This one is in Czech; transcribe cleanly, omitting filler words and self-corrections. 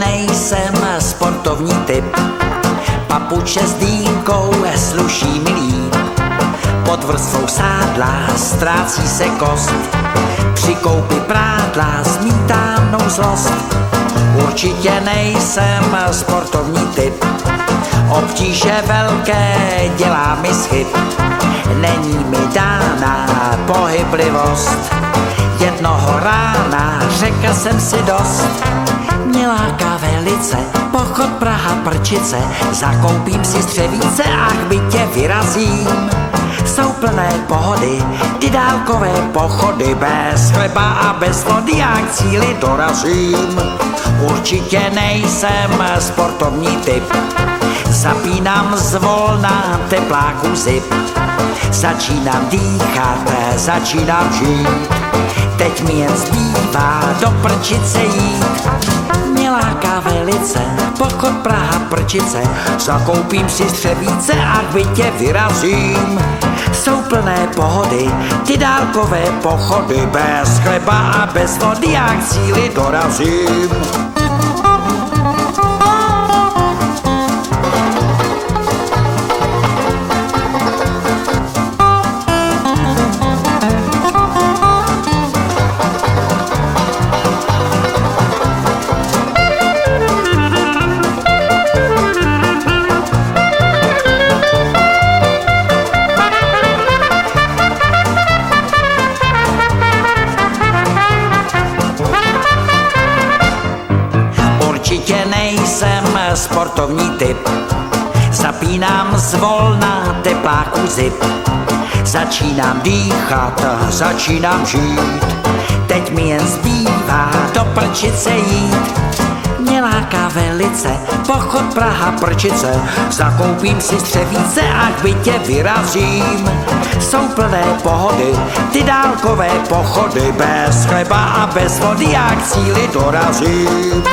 nejsem sportovní typ, papuče s dýmkou sluší mi líp. Pod vrstvou sádla ztrácí se kost, při koupi prádla zmítá mnou zlost. Určitě nejsem sportovní typ, obtíže velké dělá mi schyb. Není mi dána pohyblivost, jednoho rána řekl jsem si dost. Mě láká velice pochod Praha-Prčice, zakoupím si střevíce a k bytě vyrazím. Jsou plné pohody, ty dálkové pochody, bez chleba a bez vody já k cíli dorazím. Určitě nejsem sportovní typ, zapínám zvolna tepláku zip. Začínám dýchat, začínám žít, teď mi jen zbývá do Prčice jít. Mě láká velice pochod Praha-Prčice, zakoupím si střevíce a k bytě vyrazím. Jsou plné pohody, ty dálkové pochody, bez chleba a bez vody já k cíli dorazím. Určitě nejsem sportovní typ, zapínám zvolna tepláku zip. Začínám dýchat, začínám žít, teď mi jen zbývá do Prčice jít. Mě láká velice pochod Praha-Prčice, zakoupím si střevíce a k bytě vyrazím. Jsou plné pohody, ty dálkové pochody, bez chleba a bez vody já k cíli dorazím.